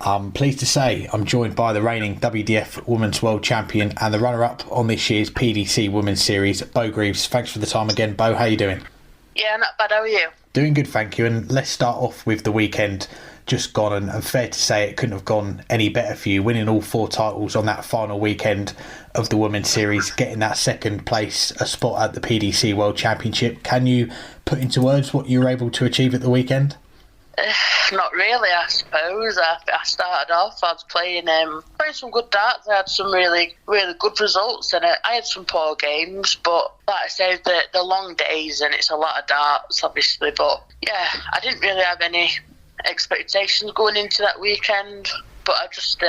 I'm pleased to say I'm joined by the reigning WDF Women's World Champion and the runner-up on this year's PDC Women's Series, Beau Greaves. Thanks for the time again, Beau. How are you doing? Yeah, not bad. How are you? Doing good, thank you. And let's start off with the weekend just gone, and fair to say it couldn't have gone any better for you, winning all 4 titles on that final weekend of the Women's Series, getting that second place, a spot at the PDC World Championship. Can you put into words what you were able to achieve at the weekend? Not really, I suppose. I started off, I was playing some good darts. I had some really good results, and I had some poor games, but like I said, the long days, and it's a lot of darts, obviously, but yeah, I didn't really have any expectations going into that weekend, but I just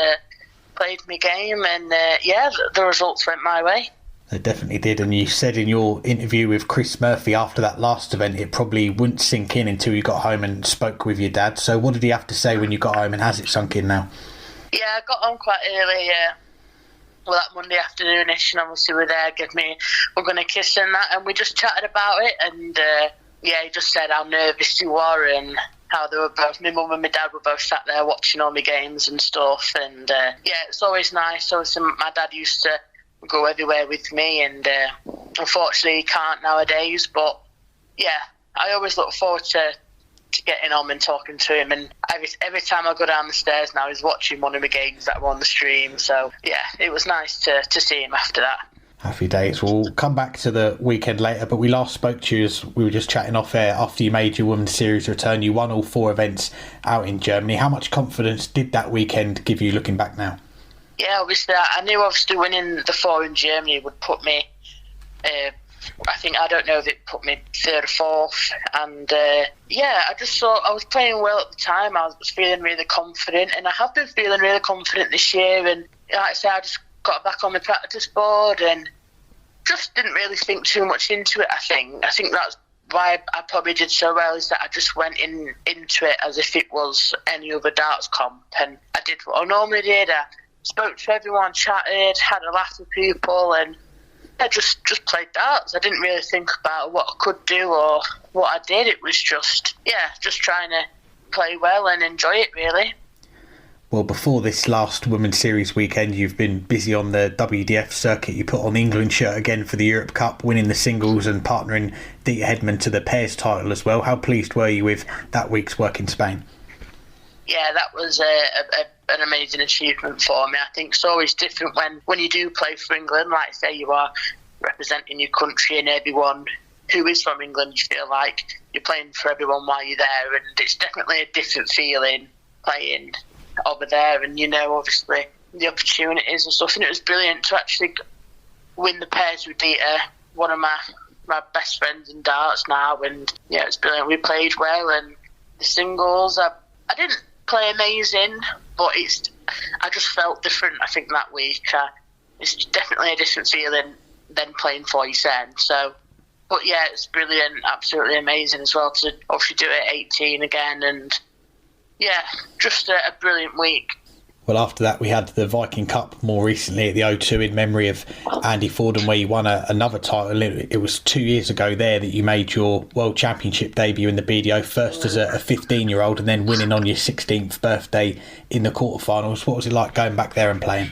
played my game, and the results went my way. They definitely did, and you said in your interview with Chris Murphy after that last event it probably wouldn't sink in until you got home and spoke with your dad. So what did he have to say when you got home, and has it sunk in now? Yeah, I got home quite early, that Monday afternoonish, and obviously we're going to kiss and that, and we just chatted about it, and he just said how nervous you were and how they were both, my mum and my dad were both sat there watching all my games and stuff, and it's always nice. Obviously my dad used to go everywhere with me, and unfortunately he can't nowadays, but yeah, I always look forward to getting on and talking to him, and every time I go down the stairs now he's watching one of my games that were on the stream, so yeah, it was nice to see him after that. Happy days. We'll come back to the weekend later, but we last spoke to you as we were just chatting off air after you made your Women's Series return. You won all 4 events out in Germany. How much confidence did that weekend give you looking back now? Yeah, obviously, I knew winning the 4 in Germany would put me, I don't know if it put me 3rd or 4th, and I just thought I was playing well at the time. I was feeling really confident, and I have been feeling really confident this year, and like I said, I just got back on the practice board and just didn't really think too much into it. I think that's why I probably did so well, is that I just went into it as if it was any other darts comp, and I did what I normally did. I spoke to everyone, chatted, had a laugh with people, and I just played darts. I didn't really think about what I could do or what I did. It was just trying to play well and enjoy it, really. Well, before this last Women's Series weekend, you've been busy on the WDF circuit. You put on the England shirt again for the Europe Cup, winning the singles and partnering Dieter Hedman to the pairs title as well. How pleased were you with that week's work in Spain? Yeah, that was an amazing achievement for me. I think it's always different when you do play for England. Like I say, you are representing your country, and everyone who is from England, you feel like you're playing for everyone while you're there, and it's definitely a different feeling playing over there, and obviously the opportunities and stuff, and it was brilliant to actually win the pairs with Dieter, one of my best friends in darts now, and yeah, it's brilliant. We played well, and the singles, I didn't play amazing, but I just felt different. I think that week it's definitely a different feeling than playing for yourself. So, but yeah, it's brilliant, absolutely amazing as well to obviously do it at 18 again, and yeah, just a brilliant week. Well, after that we had the Viking Cup more recently at the O2 in memory of Andy Forden, where you won another title. It was 2 years ago there that you made your World Championship debut in the BDO, first as a 15-year-old and then winning on your 16th birthday in the quarterfinals. What was it like going back there and playing?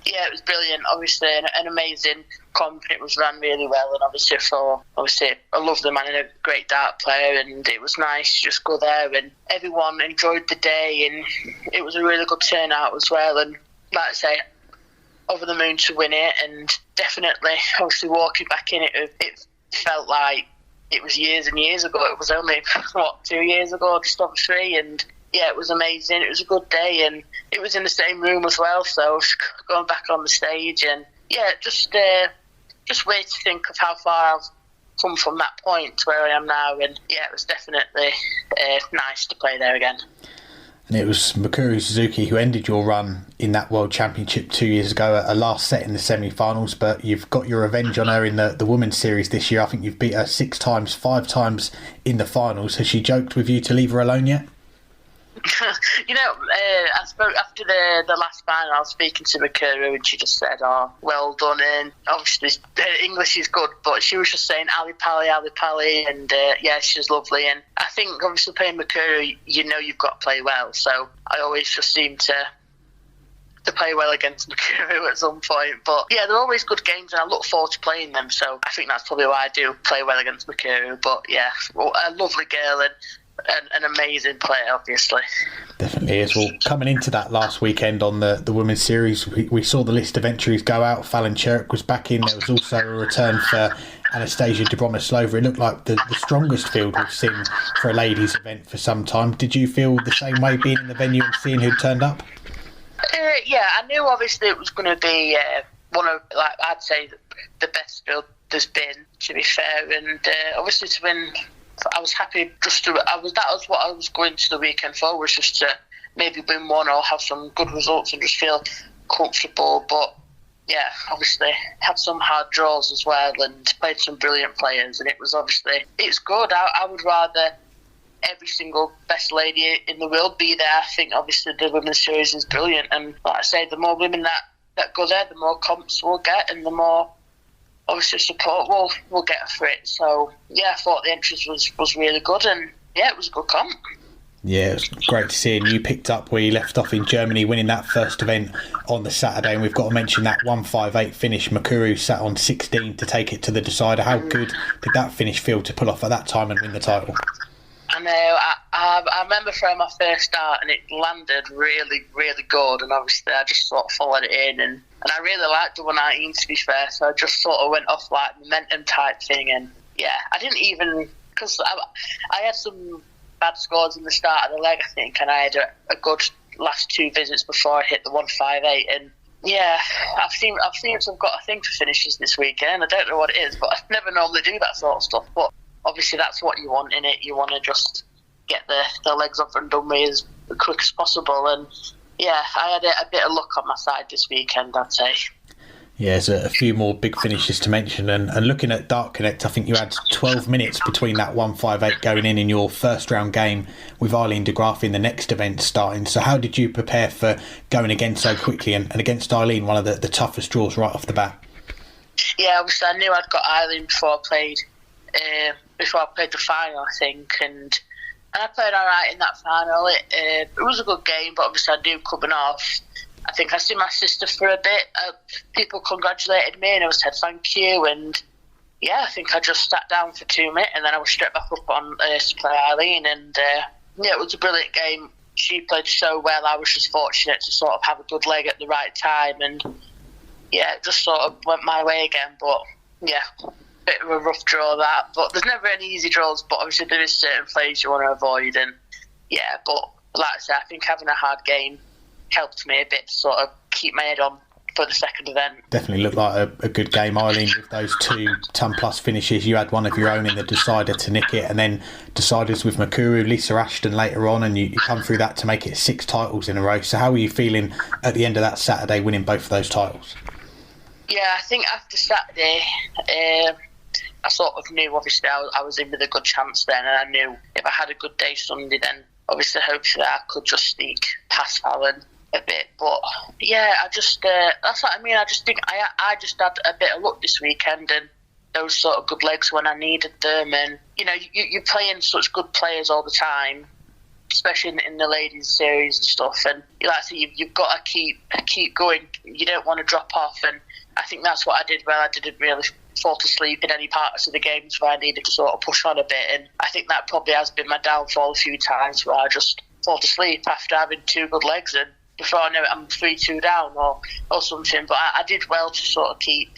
Yeah, it was brilliant. Obviously, an amazing comp. It was ran really well, and obviously I love the man and a great dart player, and it was nice to just go there, and everyone enjoyed the day, and it was a really good turnout as well. And like I say, over the moon to win it, and definitely, obviously walking back in it felt like it was years and years ago. It was only 2 years ago, just over 3, and yeah, it was amazing. It was a good day, and it was in the same room as well, so going back on the stage, and yeah, just weird to think of how far I've come from that point to where I am now, and yeah, it was definitely nice to play there again. And it was Mikuru Suzuki who ended your run in that World Championship 2 years ago, a last set in the semi-finals, but you've got your revenge on her in the Women's Series this year. I think you've beat her 6 times, 5 times in the finals. Has she joked with you to leave her alone yet? I spoke after the last final. I was speaking to Mikuru, and she just said, "Oh, well done." And obviously, her English is good, but she was just saying "Ali Pali," and she's lovely. And I think obviously playing Mikuru, you've got to play well. So I always just seem to play well against Mikuru at some point. But yeah, they're always good games, and I look forward to playing them. So I think that's probably why I do play well against Mikuru. But yeah, a lovely girl and an amazing player, obviously. Definitely is. Well, coming into that last weekend on the women's series, we saw the list of entries go out. Fallon Cherk was back in. There was also a return for Anastasia Dobromoslova. It looked like the strongest field we've seen for a ladies' event for some time. Did you feel the same way being in the venue and seeing who turned up? Yeah, I knew obviously it was going to be one of, I'd say, the best field there's been, to be fair. And obviously to win, I was happy that was what I was going to the weekend for, was just to maybe win one or have some good results and just feel comfortable. But yeah, obviously had some hard draws as well and played some brilliant players, and it's good. I would rather every single best lady in the world be there. I think obviously the women's series is brilliant, and like I say, the more women that go there, the more comps we'll get, and the more obviously support we'll get for it. So yeah, I thought the entries was really good, and yeah, it was a good comp. Yeah, it was great to see. And you picked up where you left off in Germany, winning that first event on the Saturday. And we've got to mention that 158 finish. Mikuru sat on 16 to take it to the decider. How good did that finish feel to pull off at that time and win the title? I know. I remember throwing my first start, and it landed really, really good. And obviously, I just sort of followed it in, and I really liked the 119, to be fair. So I just sort of went off like momentum type thing, and yeah, I didn't even, because I had some bad scores in the start of the leg, I think, and I had a good last two visits before I hit the 158, and yeah, I've seen I've got a thing for finishes this weekend. I don't know what it is, but I never normally do that sort of stuff. But obviously, that's what you want in it. You want to just get the legs up and done with as quick as possible. And yeah, I had a bit of luck on my side this weekend, I'd say. Yeah, there's a few more big finishes to mention. And looking at Dart Connect, I think you had 12 minutes between that 158 going in your first round game with Eileen de Graaf in the next event starting. So how did you prepare for going again so quickly and against Eileen, one of the toughest draws right off the bat? Yeah, obviously I knew I'd got Eileen before I played the final, I think, and I played all right in that final. It was a good game, but obviously I knew coming off. I think I seen my sister for a bit. People congratulated me, and I said thank you. And yeah, I think I just sat down for 2 minutes, and then I was straight back up on to play Eileen. And yeah, it was a brilliant game. She played so well. I was just fortunate to sort of have a good leg at the right time, and yeah, it just sort of went my way again. But yeah, bit of a rough draw that. But there's never any easy draws. But obviously there is certain plays you want to avoid, and yeah. But like I said, I think having a hard game helped me a bit to sort of keep my head on for the second event. Definitely looked like a good game, Eileen, with those 2 ton-plus finishes. You had one of your own in the decider to nick it, and then deciders with Mikuru, Lisa Ashton later on, and you come through that to make it 6 titles in a row. So how were you feeling at the end of that Saturday, winning both of those titles? Yeah, I think after Saturday, I sort of knew, obviously, I was in with a good chance then, and I knew if I had a good day Sunday, then obviously hopefully I could just sneak past Fallon a bit. But yeah, I just that's what I mean. I just think I just had a bit of luck this weekend, and those sort of good legs when I needed them. And you know, you're playing such good players all the time, especially in the ladies series and stuff. And like I say, you've got to keep going. You don't want to drop off. And I think that's what I did well. I didn't really fall asleep in any parts of the games where I needed to sort of push on a bit. And I think that probably has been my downfall a few times, where I just fall asleep after having 2 good legs, and before I know it, I'm 3-2 down or something. But I did well to sort of keep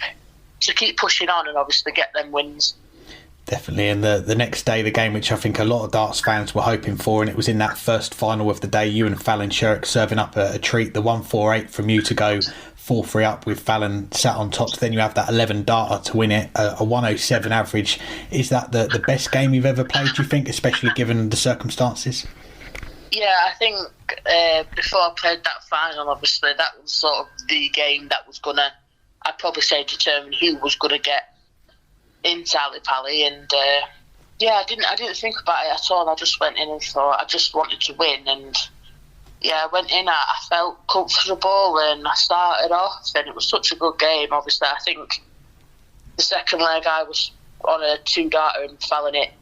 pushing on and obviously get them wins. Definitely. And the next day, the game which I think a lot of darts fans were hoping for, and it was in that first final of the day, you and Fallon Cherk serving up a treat, the 148 from you to go 4-3 up with Fallon sat on top. Then you have that 11 darter to win it, a 107 average. Is that the best game you've ever played, do you think, especially given the circumstances? Yeah, I think before I played that final, obviously, that was sort of the game that was going to, I'd probably say, determine who was going to get into Ali Pali. And yeah, I didn't think about it at all. I just went in and thought I just wanted to win. And I went in, I felt comfortable, and I started off, and it was such a good game. Obviously, I think the second leg I was on a 2-darter and fell in it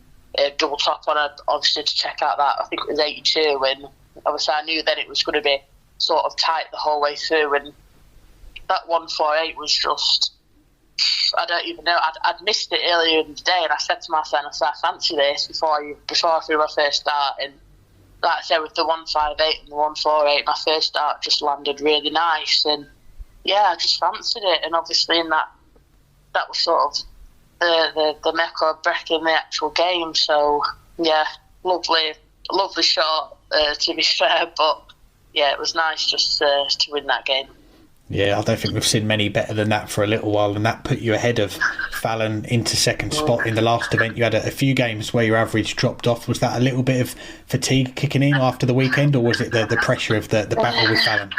double top on it, obviously, to check out that. I think it was 82, and obviously I knew then it was going to be sort of tight the whole way through, and that 148 was just, I don't even know, I'd missed it earlier in the day, and I said to my friend, I fancy this before I threw my first start, and like I said, with the 158 and the 148, my first start just landed really nice, and I just fancied it, and obviously in that was sort of the make or break in the actual game. So lovely shot, to be fair, but it was nice just to win that game. Yeah, I don't think we've seen many better than that for a little while, and that put you ahead of Fallon into second spot in the last event. You had a few games where your average dropped off. Was that a little bit of fatigue kicking in after the weekend, or was it the pressure of the battle with Fallon?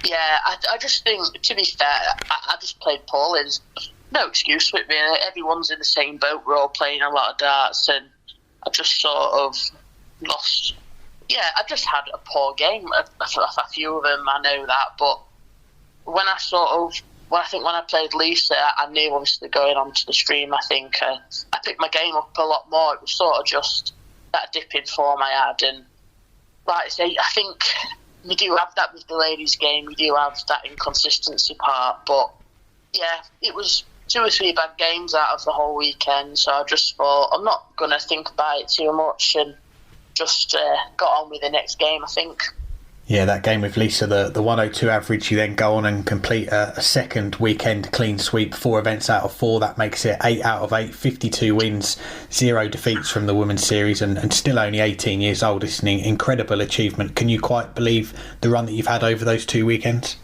Yeah, I just think, to be fair, I just played poorly. There's no excuse with me. Everyone's in the same boat. We're all playing a lot of darts, and I just sort of lost. Yeah, I just had a poor game. A few of them, I know that, but when I played Lisa, I knew obviously going onto the stream, I think I picked my game up a lot more. It was sort of just that dip in form I had, and like I say, I think you do have that with the ladies' game. You do have that inconsistency part, but it was 2 or 3 bad games out of the whole weekend, so I just thought I'm not going to think about it too much and just got on with the next game, I think. Yeah, that game with Lisa, the 102 average, you then go on and complete a second weekend clean sweep, 4 events out of 4. That makes it 8 out of 8, 52 wins, 0 defeats from the women's series, and still only 18 years old. It's an incredible achievement. Can you quite believe the run that you've had over those 2 weekends?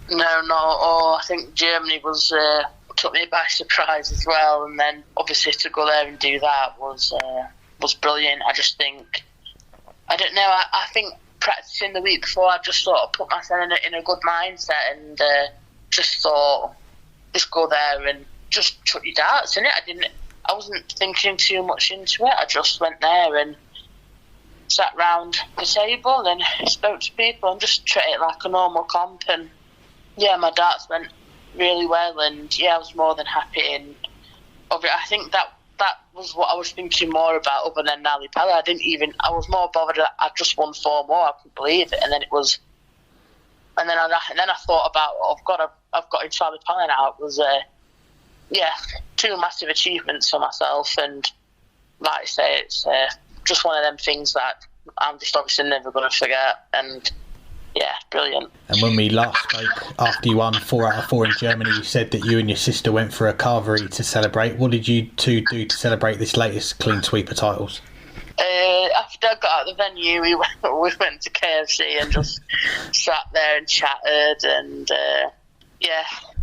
No, not at all. I think Germany took me by surprise as well, and then obviously to go there and do that was brilliant. I just think, I don't know, I think practicing the week before, I just sort of put myself in a good mindset, and just thought, just go there and just chuck your darts in it. I wasn't thinking too much into it. I just went there and sat round the table and spoke to people and just treated it like a normal comp, and my darts went really well, and I was more than happy. And I think that was what I was thinking more about, other than Nally Pella. I was more bothered that I just won 4 more. I couldn't believe it. And then I thought about, I've got into Nally Pella now. It was 2 massive achievements for myself, and like I say, it's just one of them things that I'm just obviously never going to forget. And brilliant. And when we last spoke, after you won 4 out of 4 in Germany, you said that you and your sister went for a carvery to celebrate. What did you two do to celebrate this latest clean sweeper titles? After I got out of the venue, we went to KFC and just sat there and chatted, and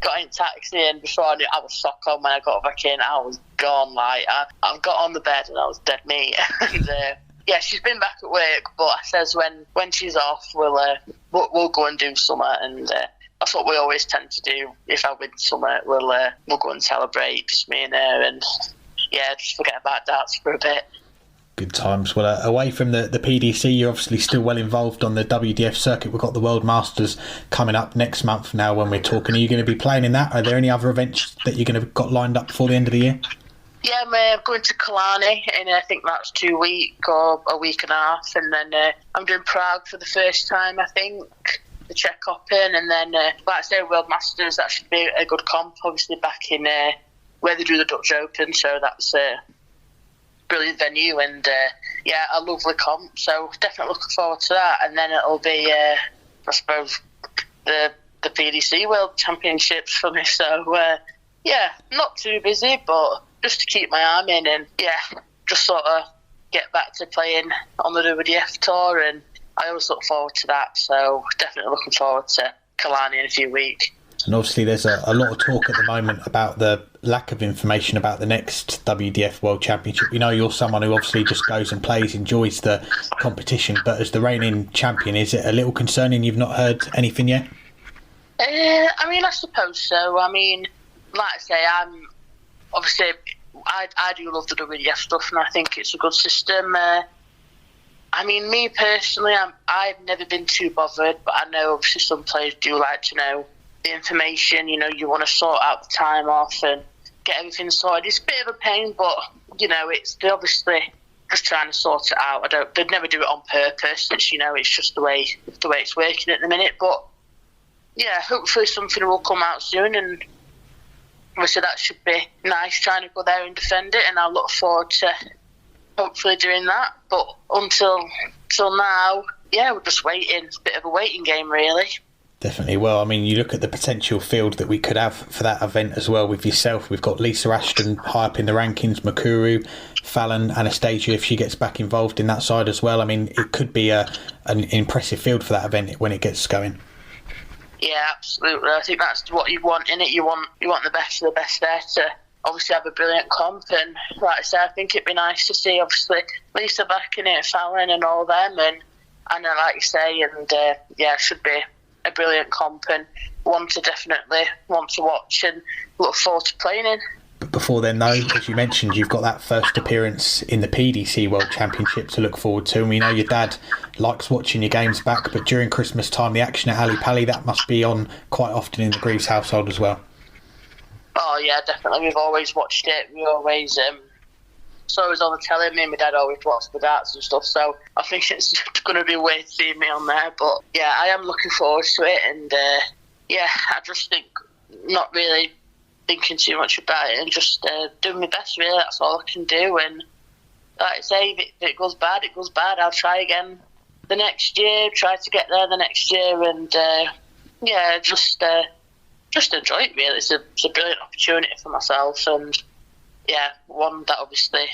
got in taxi, and before I knew, I was sock on. When I got back in, I was gone. Like I got on the bed and I was dead meat. And she's been back at work, but I says when she's off, we'll go and do something, and that's what we always tend to do. If I win something, we'll go and celebrate, just me and her, and just forget about darts for a bit. Good times. Well, away from the PDC, you're obviously still well involved on the WDF circuit. We've got the World Masters coming up next month now when we're talking. Are you going to be playing in that? Are there any other events that you're going to have got lined up before the end of the year? Yeah, I'm going to Killarney, and I think that's 2 weeks or a week and a half, and then I'm doing Prague for the first time, I think, the Czech Open, and then, like I say, World Masters, that should be a good comp, obviously back in where they do the Dutch Open, so that's a brilliant venue, and a lovely comp, so definitely looking forward to that. And then it'll be, I suppose, the PDC World Championships for me, so not too busy, but just to keep my arm in, and just sort of get back to playing on the WDF tour, and I always look forward to that, so definitely looking forward to Killarney in a few weeks. And obviously there's a lot of talk at the moment about the lack of information about the next WDF World Championship. We know you're someone who obviously just goes and plays, enjoys the competition, but as the reigning champion, is it a little concerning you've not heard anything yet? I suppose so. Like I say, obviously, I do love the WDF stuff, and I think it's a good system. I mean, me personally, I've never been too bothered, but I know obviously some players do like to know the information. You know, you want to sort out the time off and get everything sorted. It's a bit of a pain, but you know, they're obviously just trying to sort it out. They'd never do it on purpose. It's just the way it's working at the minute. But yeah, hopefully something will come out soon, and obviously that should be nice. Trying to go there and defend it, and I look forward to hopefully doing that. But until now, yeah, we're just waiting. It's a bit of a waiting game, really. Definitely. Well, I mean, you look at the potential field that we could have for that event as well with yourself. We've got Lisa Ashton high up in the rankings, Makuru, Fallon, Anastasia if she gets back involved in that side as well. I mean, it could be an impressive field for that event when it gets going. Yeah, absolutely. I think that's what you want in it. You want the best of the best there to obviously have a brilliant comp. And like I said, I think it'd be nice to see obviously Lisa back in it, Fallon and all them, and like you say, and yeah, it should be a brilliant comp and one to definitely want to watch and look forward to playing in. But before then, though, as you mentioned, you've got that first appearance in the PDC World Championship to look forward to. And we know your dad likes watching your games back, but during Christmas time, the action at Ali Pali, that must be on quite often in the Greaves household as well. Oh yeah, definitely. We've always watched it. We always so it was on the telly. Me and my dad always watched the darts and stuff, so I think it's going to be weird seeing me on there. But yeah, I am looking forward to it, and yeah, I just think not really thinking too much about it and just doing my best, really. That's all I can do. And like I say, if it goes bad, it goes bad. I'll try again the next year, try to get there the next year, and yeah, just enjoy it, really. It's a brilliant opportunity for myself, and yeah, one that obviously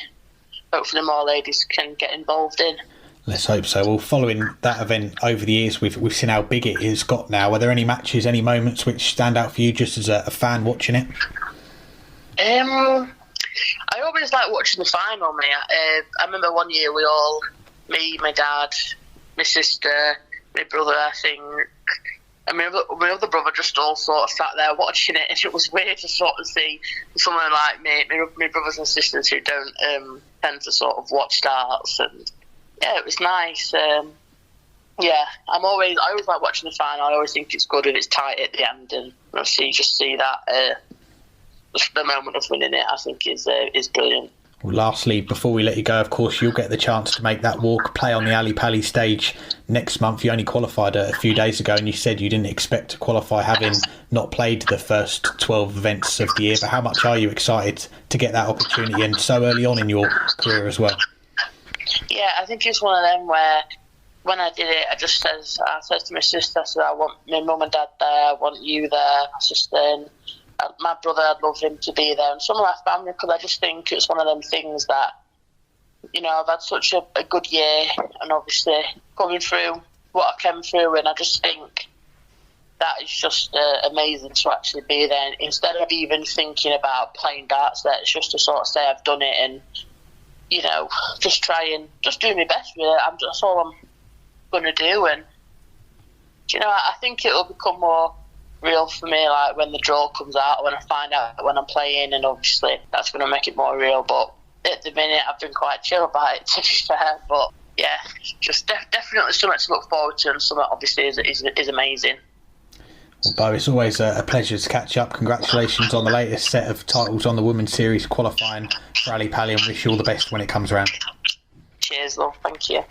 hopefully more ladies can get involved in. Let's hope so. Well, following that event over the years, we've seen how big it has got now. Are there any matches, any moments which stand out for you just as a fan watching it? I always like watching the final, mate. I remember one year me, my dad, my sister, my brother, I think, and my other brother just all sort of sat there watching it, and it was weird to sort of see someone like me, my brothers and sisters who don't tend to sort of watch darts, and yeah, it was nice. Yeah, I always like watching the final. I always think it's good if it's tight at the end, and just see that the moment of winning it, I think is brilliant. Well, lastly, before we let you go, of course, you'll get the chance to make that walk, play on the Ali Pali stage next month. You only qualified a few days ago, and you said you didn't expect to qualify having not played the first 12 events of the year. But how much are you excited to get that opportunity, and so early on in your career as well? Yeah, I think it's one of them where when I did it, I said to my sister, I said, I want my mum and dad there, I want you there, my sister, and my brother, I'd love him to be there, and some of my family, because I just think it's one of them things that, you know, I've had such a good year, and obviously coming through what I came through, and I just think that is just amazing to actually be there. Instead of even thinking about playing darts there, it's just to sort of say I've done it, and you know, just try and just do my best, really. That's all I'm going to do. And, you know, I think it'll become more real for me, like, when the draw comes out, when I find out when I'm playing, and obviously that's going to make it more real. But at the minute, I've been quite chill about it, to be fair. But, yeah, just definitely something to look forward to, and something obviously is amazing. Well, Beau, it's always a pleasure to catch up. Congratulations on the latest set of titles on the Women's Series qualifying for Ali Pali, and wish you all the best when it comes around. Cheers, love. Thank you.